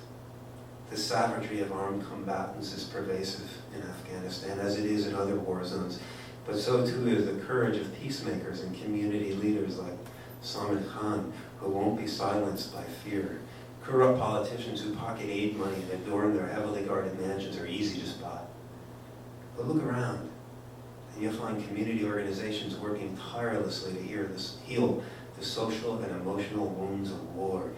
The savagery of armed combatants is pervasive in Afghanistan, as it is in other war zones. But so too is the courage of peacemakers and community leaders like Samir Khan, who won't be silenced by fear. Corrupt politicians who pocket aid money and adorn their heavily guarded mansions are easy to spot. But look around, and you'll find community organizations working tirelessly to heal the social and emotional wounds of war,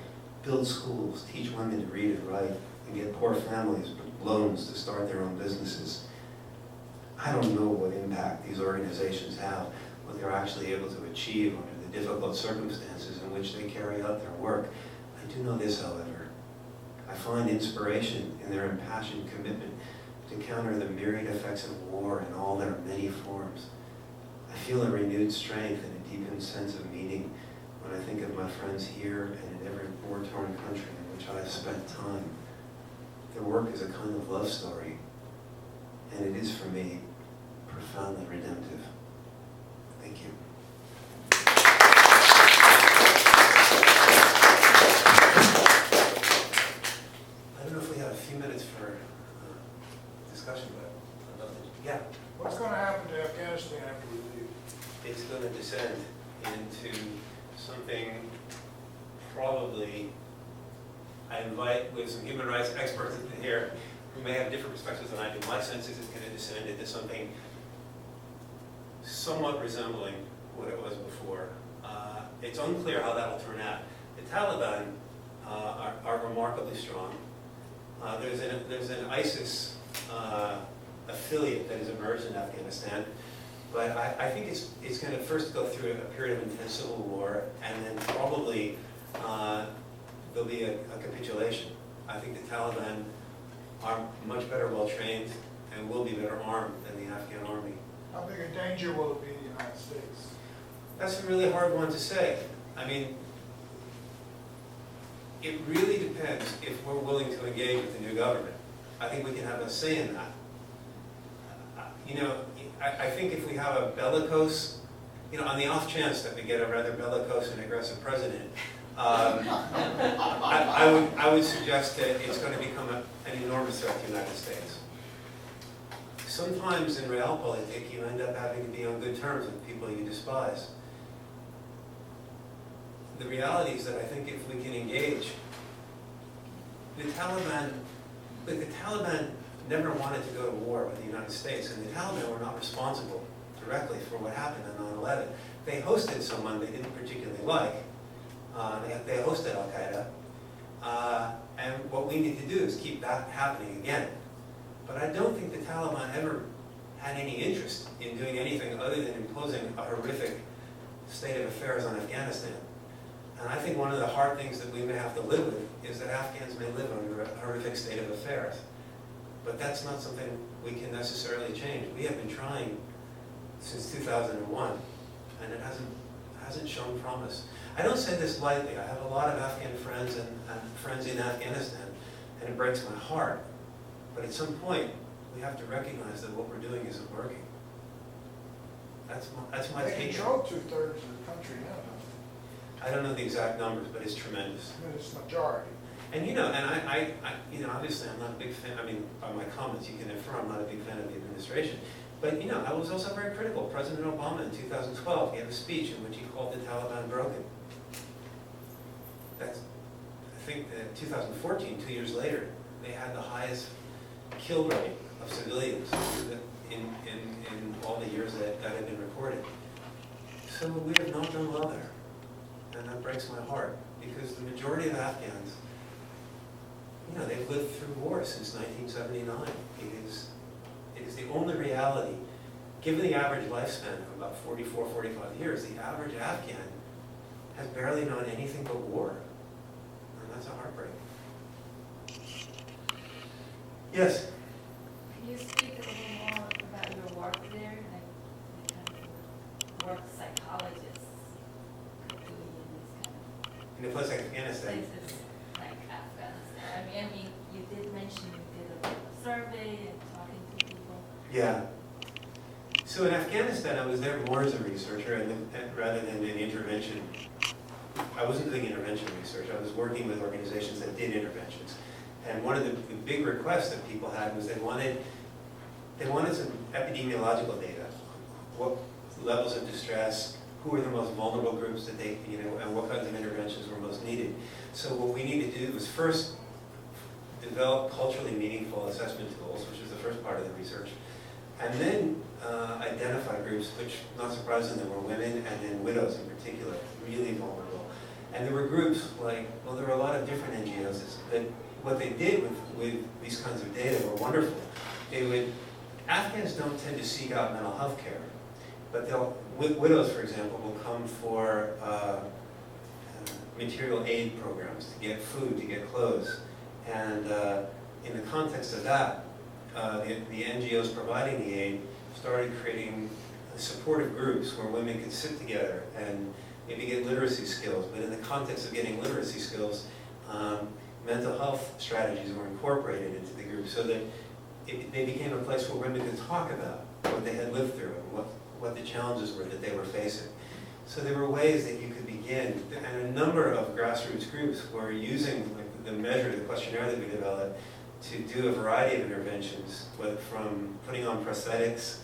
build schools, teach women to read and write, and get poor families loans to start their own businesses. I don't know what impact these organizations have, what they're actually able to achieve under the difficult circumstances in which they carry out their work. I do know this, however. I find inspiration in their impassioned commitment to counter the myriad effects of war in all their many forms. I feel a renewed strength and a deepened sense of meaning when I think of my friends here and in every war-torn country in which I have spent time. Their work is a kind of love story, and it is for me profoundly redemptive. Thank you. I don't know if we have a few minutes for discussion, but I'd love to. Yeah. What's going to happen to Afghanistan after we leave? It's going to descend into something probably, I invite with some human rights experts in here who may have different perspectives than I do. My sense is it's going to descend into something somewhat resembling what it was before. It's unclear how that will turn out. The Taliban are remarkably strong. There's an ISIS affiliate that has emerged in Afghanistan, but I think it's going to first go through a period of intense civil war, and then probably there'll be a capitulation. I think the Taliban are much better well trained and will be better armed than the Afghan army. How big a danger will it be in the United States? That's a really hard one to say. I mean, it really depends if we're willing to engage with the new government. I think we can have a say in that. I think if we have a bellicose, on the off chance that we get a rather bellicose and aggressive president, I would suggest that it's going to become an enormous threat to the United States. Sometimes in realpolitik, you end up having to be on good terms with people you despise. The reality is that I think if we can engage, the Taliban never wanted to go to war with the United States, and the Taliban were not responsible directly for what happened on 9/11. They hosted someone they didn't particularly like. They hosted Al-Qaeda, and what we need to do is keep that happening again. But I don't think the Taliban ever had any interest in doing anything other than imposing a horrific state of affairs on Afghanistan. And I think one of the hard things that we may have to live with is that Afghans may live under a horrific state of affairs. But that's not something we can necessarily change. We have been trying since 2001, and it hasn't shown promise. I don't say this lightly. I have a lot of Afghan friends and friends in Afghanistan, and it breaks my heart. But at some point, we have to recognize that what we're doing isn't working. That's my They take. control 2/3 of the country now. I don't know the exact numbers, but it's tremendous. I mean, it's majority. And you know, and I obviously I'm not a big fan. I mean, by my comments, you can infer I'm not a big fan of the administration. But you know, I was also very critical. President Obama in 2012 gave a speech in which he called the Taliban broken. I think that 2014, 2 years later, they had the highest kill rate of civilians in all the years that had been recorded. So we have not done well there. And that breaks my heart, because the majority of Afghans, you know, they've lived through war since 1979. It is the only reality. Given the average lifespan of about 44, 45 years, the average Afghan has barely known anything but war. And that's a heartbreak. Yes? Can you speak a little more about your work there, like the kind of work psychologists could do in these kind In a place like of Afghanistan. places like Afghanistan? I mean, you did mention you did a survey and talking to people. Yeah. So in Afghanistan, I was there more as a researcher rather than an intervention. I wasn't doing intervention research. I was working with organizations that did interventions. And one of the big requests that people had was they wanted some epidemiological data. What levels of distress, who were the most vulnerable groups that they, you know, and what kinds of interventions were most needed. So what we needed to do was first develop culturally meaningful assessment tools, which is the first part of the research, and then identify groups, which, not surprisingly, were women and then widows in particular, really vulnerable. And there were groups like, well, there were a lot of different NGOs that what they did with these kinds of data were wonderful. Afghans don't tend to seek out mental health care, but widows, for example, will come for material aid programs to get food, to get clothes. And in the context of that, the NGOs providing the aid started creating supportive groups where women could sit together and maybe get literacy skills. But in the context of getting literacy skills, mental health strategies were incorporated into the group so that they became a place where women could talk about what they had lived through and what the challenges were that they were facing. So there were ways that you could begin, and a number of grassroots groups were using the measure, the questionnaire that we developed, to do a variety of interventions, whether from putting on prosthetics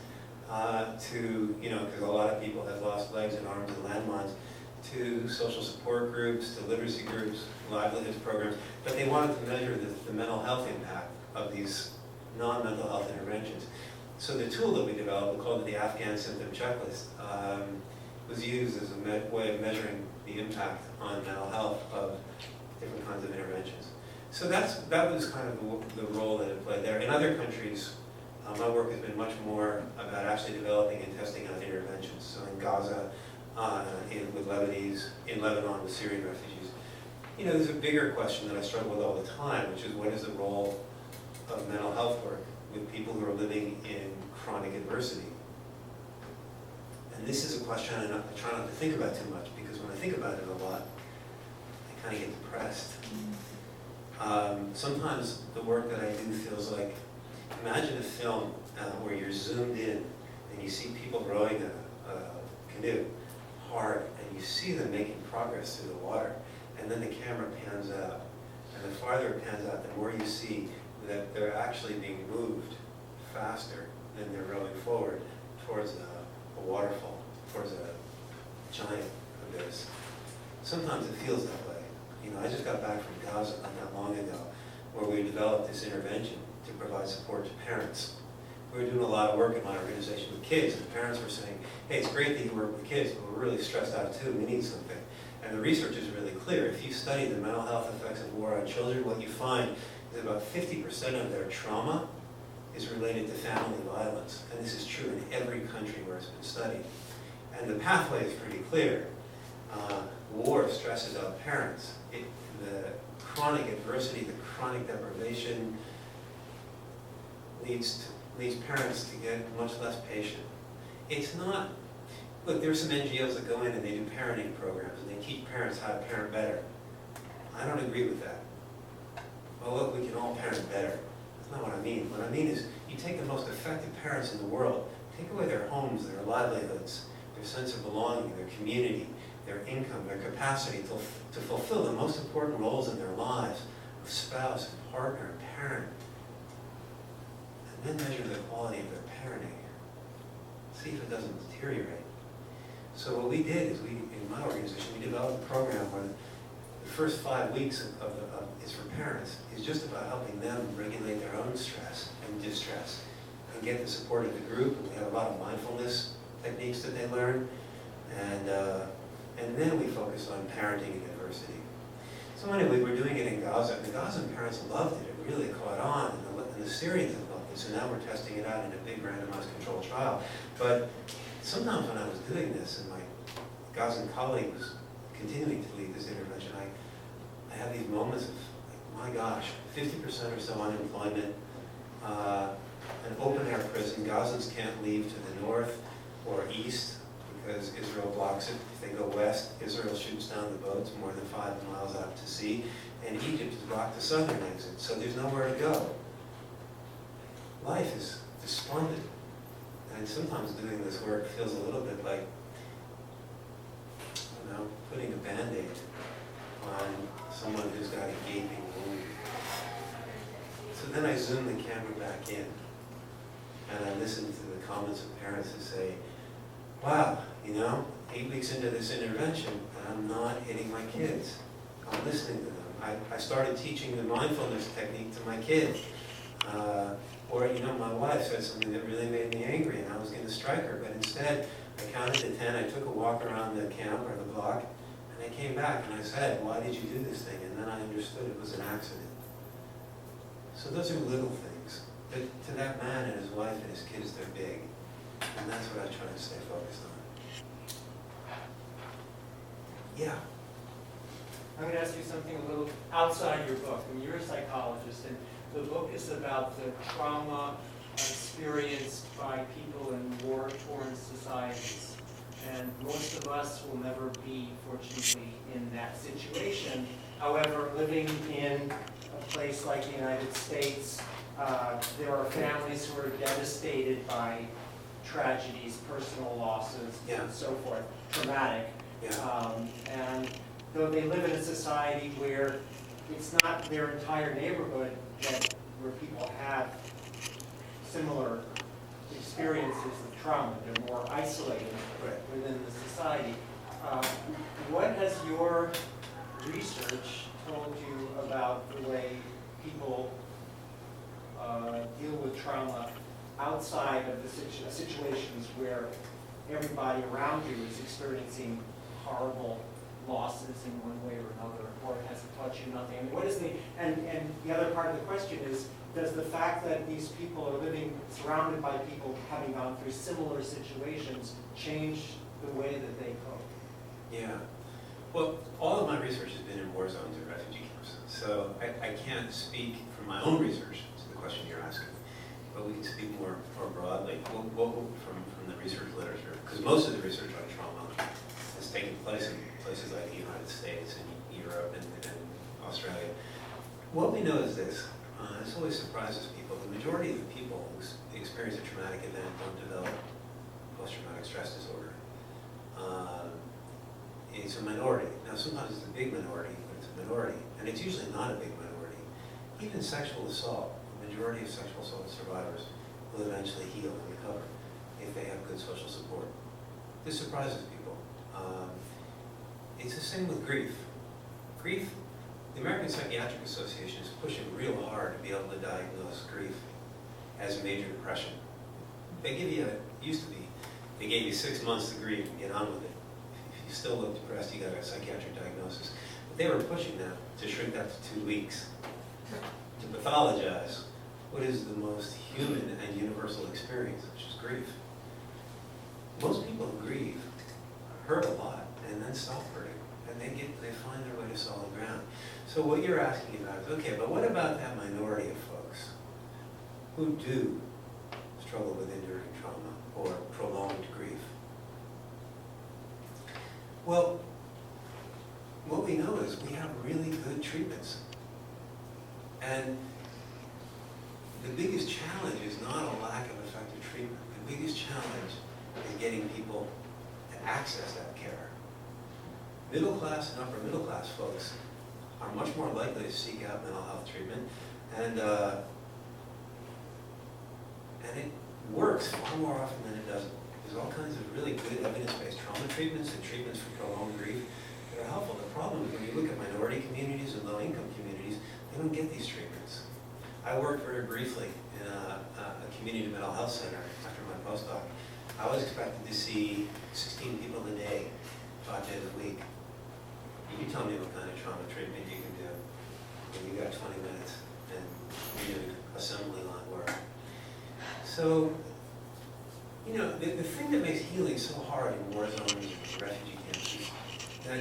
to, you know, because a lot of people had lost legs and arms and landmines, to social support groups, to literacy groups, livelihoods programs, but they wanted to measure the mental health impact of these non-mental health interventions. So the tool that we developed, we called it the Afghan Symptom Checklist, was used as a way of measuring the impact on mental health of different kinds of interventions. So that was kind of the role that it played there. In other countries, my work has been much more about actually developing and testing out interventions. So in Gaza, with Lebanese, in Lebanon with Syrian refugees. You know, there's a bigger question that I struggle with all the time, which is what is the role of mental health work with people who are living in chronic adversity? And this is a question I try not to think about too much, because when I think about it a lot, I kind of get depressed. Sometimes the work that I do feels like, imagine a film where you're zoomed in and you see people rowing a canoe hard, and you see them making progress through the water, and then the camera pans out. And the farther it pans out, the more you see that they're actually being moved faster than they're rowing forward towards a waterfall, towards a giant abyss. Sometimes it feels that way. You know, I just got back from Gaza not that long ago, where we developed this intervention to provide support to parents. We were doing a lot of work in my organization with kids, and the parents were saying, hey, it's great that you work with kids, but we're really stressed out too, we need something. And the research is really clear. If you study the mental health effects of war on children, what you find is about 50% of their trauma is related to family violence. And this is true in every country where it's been studied. And the pathway is pretty clear. War stresses out parents. The chronic adversity, the chronic deprivation leads parents to get much less patient. It's not, look, there's some NGOs that go in and they do parenting programs and they teach parents how to parent better. I don't agree with that. Well, look, we can all parent better. That's not what I mean. What I mean is you take the most effective parents in the world, take away their homes, their livelihoods, their sense of belonging, their community, their income, their capacity to fulfill the most important roles in their lives of spouse, and partner, and parent, and then measure the quality of their parenting. See if it doesn't deteriorate. So what we did is in my organization, we developed a program where the first 5 weeks is for parents, is just about helping them regulate their own stress and distress and get the support of the group. And we have a lot of mindfulness techniques that they learn. And then we focus on parenting in adversity. So anyway, we're doing it in Gaza, and the Gazan parents loved it. It really caught on, and the Syrians have loved it. So now we're testing it out in a big randomized controlled trial. But sometimes when I was doing this, and my Gazan colleague was continuing to lead this intervention, I have these moments of, like, my gosh, 50% or so unemployment, an open-air prison. Gazans can't leave to the north or east because Israel blocks it. If they go west, Israel shoots down the boats more than 5 miles out to sea, and Egypt has blocked the southern exit, so there's nowhere to go. Life is despondent, and sometimes doing this work feels a little bit like, I don't know, putting a Band-Aid on someone who's got a gaping wound. So then I zoom the camera back in, and I listen to the comments of parents who say, wow, 8 weeks into this intervention, and I'm not hitting my kids. I'm listening to them. I started teaching the mindfulness technique to my kids. Or, my wife said something that really made me angry, and I was going to strike her, but instead, I counted to 10, I took a walk around the camp or the block, and I came back and I said, why did you do this thing? And then I understood it was an accident. So those are little things. But to that man and his wife and his kids, they're big. And that's what I try to stay focused on. Yeah. I'm going to ask you something a little outside your book. I mean, you're a psychologist, and the book is about the trauma experienced by people in war-torn societies. And most of us will never be, fortunately, in that situation. However, living in a place like the United States, there are families who are devastated by tragedies, personal losses, and so forth, traumatic. Yeah. And though they live in a society where it's not their entire neighborhood where people have similar experiences of trauma, they're more isolated within the society. What has your research told you about the way people deal with trauma outside of the situations where everybody around you is experiencing horrible losses in one way or another, or it hasn't taught you nothing? I mean, what is and the other part of the question is, does the fact that these people are living surrounded by people having gone through similar situations change the way that they cope? Yeah. Well, all of my research has been in war zones and refugee camps, so I can't speak from my own research to the question you're asking, but we can speak more broadly from the research literature, because most of the research on trauma has taken place in places like the United States and Europe and Australia. What we know is this. This always surprises people. The majority of the people who experience a traumatic event don't develop post-traumatic stress disorder. It's a minority. Now, sometimes it's a big minority, but it's a minority. And it's usually not a big minority. Even sexual assault, the majority of sexual assault survivors will eventually heal and recover if they have good social support. This surprises people. It's the same with grief. Grief, the American Psychiatric Association is pushing real hard to be able to diagnose grief as major depression. They give you, they gave you 6 months to grieve and get on with it. If you still look depressed, you got a psychiatric diagnosis. But they were pushing that to shrink that to 2 weeks, to pathologize what is the most human and universal experience, which is grief. Most people who grieve hurt a lot and then stop hurting, and they find their way to solid ground. So what you're asking about is, okay, but what about that minority of folks who do struggle with enduring trauma or prolonged grief? Well, what we know is we have really good treatments. And the biggest challenge is not a lack of effective treatment. The biggest challenge is getting people to access that care. Middle class and upper middle class folks are much more likely to seek out mental health treatment, and it works far more often than it doesn't. There's all kinds of really good evidence-based trauma treatments and treatments for prolonged grief that are helpful. The problem is when you look at minority communities and low-income communities, they don't get these treatments. I worked very briefly in a community mental health center after my postdoc. I was expected to see 16 people a day, 5 days a week. You tell me what kind of trauma treatment you can do when you got 20 minutes and you're doing assembly line work. So, you know, the thing that makes healing so hard in war zones and refugee camps is that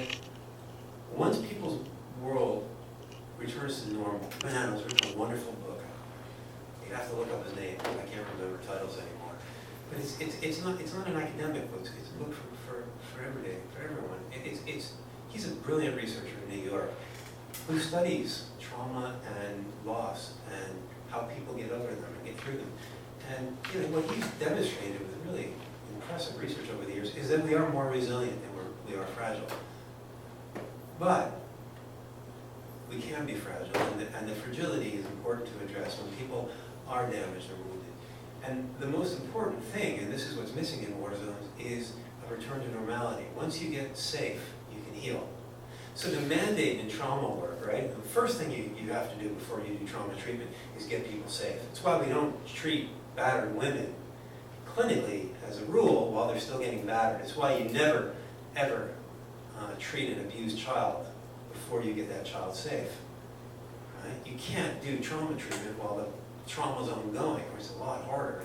once people's world returns to normal, Ben was written a wonderful book. You have to look up his name, I can't remember titles anymore. But it's not an academic book, it's a book for everyone. He's a brilliant researcher in New York who studies trauma and loss and how people get over them and get through them. And you know, what he's demonstrated with really impressive research over the years is that we are more resilient than we are fragile. But we can be fragile, and the fragility is important to address when people are damaged or wounded. And the most important thing, and this is what's missing in war zones, is a return to normality. Once you get safe, you can heal. So the mandate in trauma work, right, the first thing you have to do before you do trauma treatment is get people safe. That's why we don't treat battered women clinically as a rule while they're still getting battered. It's why you never, ever treat an abused child before you get that child safe. Right? You can't do trauma treatment while the trauma's ongoing, or it's a lot harder,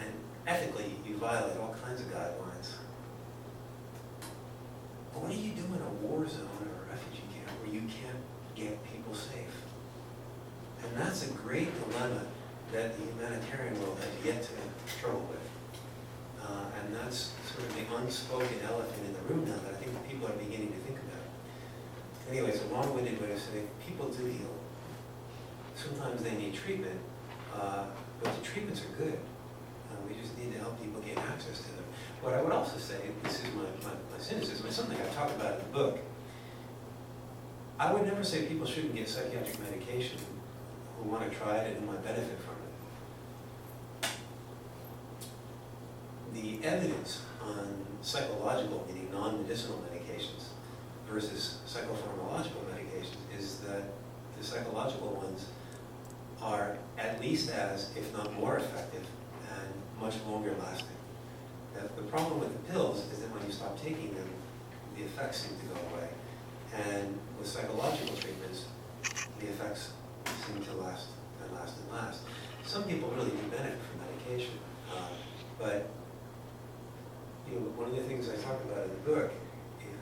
and ethically you violate all kinds of guidelines. But what do you do in a war zone or a refugee camp where you can't get people safe? And that's a great dilemma that the humanitarian world has yet to struggle with. And that's sort of the unspoken elephant in the room now that I think people are beginning to think about. Anyway, it's a long-winded way of saying people do heal. Sometimes they need treatment, but the treatments are good. We just need to help people gain access to them. What I would also say, this is my cynicism, it's something I talk about in the book. I would never say people shouldn't get psychiatric medication who want to try it and who might benefit from it. The evidence on psychological, meaning non-medicinal medications, versus psychopharmacological medications is that the psychological ones are at least as, if not more effective, and much longer lasting. The problem with the pills is that when you stop taking them, the effects seem to go away. And with psychological treatments, the effects seem to last and last and last. Some people really do benefit from medication, but you know, one of the things I talk about in the book,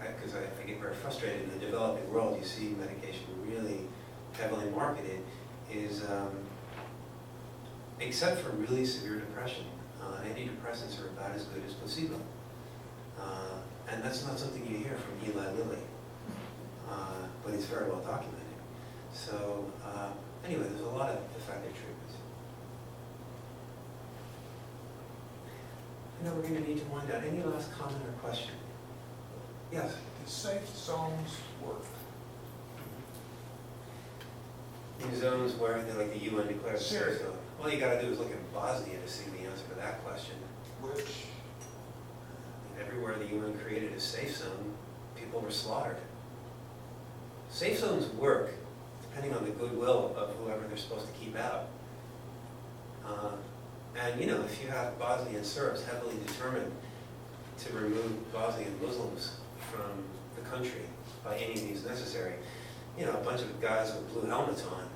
because I get very frustrated in the developing world, you see medication really heavily marketed, is except for really severe depression, antidepressants are about as good as placebo. And that's not something you hear from Eli Lilly, but it's very well documented. So anyway, there's a lot of effective treatments. I know we're going to need to wind down. Any last comment or question? Yes? Do safe zones work? In zones where, like the UN declares a safe Sure. zone. All you got to do is look at Bosnia to see the answer to that question. Which, Everywhere the UN created a safe zone, people were slaughtered. Safe zones work depending on the goodwill of whoever they're supposed to keep out. And you know, if you have Bosnian Serbs heavily determined to remove Bosnian Muslims from the country by any means necessary, you know, a bunch of guys with blue helmets on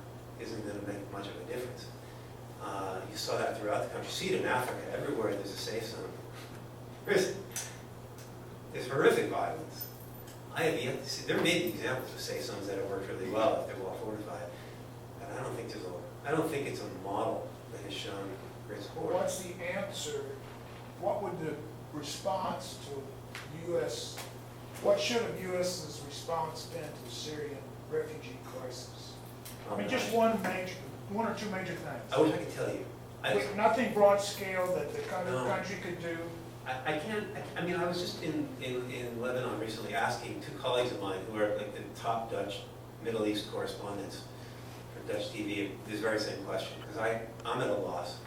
isn't going to make much of a difference. You saw that throughout the country. You see it in Africa. Everywhere there's a safe zone. There's horrific violence. I have yet to see. There may be examples of safe zones that have worked really well if they're well fortified, but I don't think it's a model that has shown great support. What's the answer? What would the response to U.S., what should have U.S.'s response been to the Syrian refugee crisis? I mean, just one or two major things. I wish I could tell you. With nothing broad scale that the No. country could do. I can't, I mean, I was just in Lebanon recently asking two colleagues of mine who are like the top Dutch Middle East correspondents for Dutch TV this very same question, because I'm at a loss,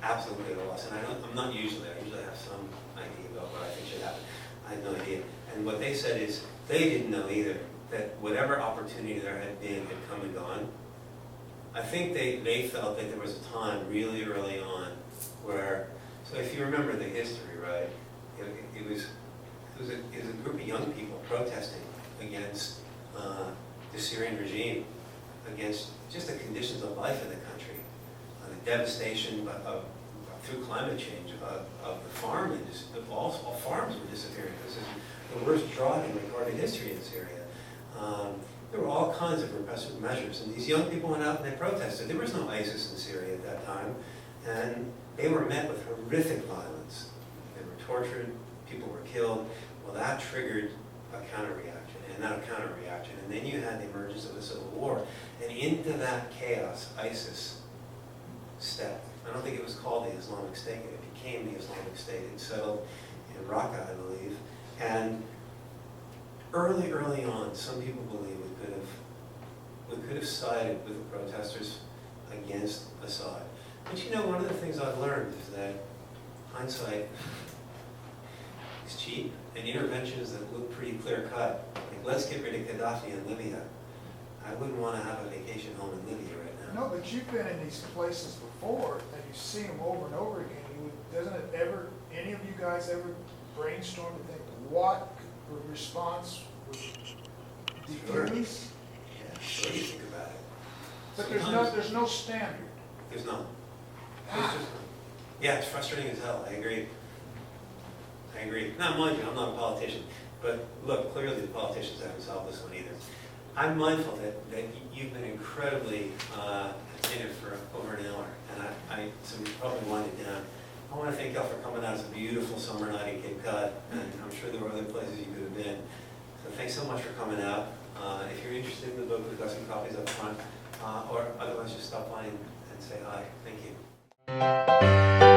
absolutely at a loss, and I'm not usually, I usually have some idea about what I think should happen. I had no idea. And what they said is, they didn't know either, that whatever opportunity there had been had come and gone. I think they felt that there was a time really early on where, so if you remember the history, right, it was a group of young people protesting against the Syrian regime, against just the conditions of life in the country, the devastation through climate change of the farm industry. All farms were disappearing. This is the worst drought in recorded history in Syria. There were all kinds of repressive measures, and these young people went out and they protested. There was no ISIS in Syria at that time, and they were met with horrific violence. They were tortured, people were killed. Well, that triggered a counter-reaction, and that counter-reaction, and then you had the emergence of a civil war. And into that chaos, ISIS stepped. I don't think it was called the Islamic State, it became the Islamic State. It settled in Raqqa, I believe. And early on, some people believe we could have sided with the protesters against Assad. But you know, one of the things I've learned is that hindsight is cheap, and interventions that look pretty clear-cut, like let's get rid of Gaddafi in Libya. I wouldn't want to have a vacation home in Libya right now. No, but you've been in these places before, and you see them over and over again. Doesn't it ever, any of you guys ever brainstorm to think what response would diffuse? Yeah, sure you think about it. But Sometimes there's no standard. there's none. There's just none. Yeah, it's frustrating as hell. I agree. Now, mind you, I'm not a politician, but look, clearly the politicians haven't solved this one either. I'm mindful that you've been incredibly attentive for over an hour, and so we probably wind it down. I want to thank y'all for coming out. It's a beautiful summer night in Cape Cod, and I'm sure there were other places you could have been. So thanks so much for coming out. If you're interested in the book, we've got some copies up front, or otherwise just stop by and say hi. Thank you.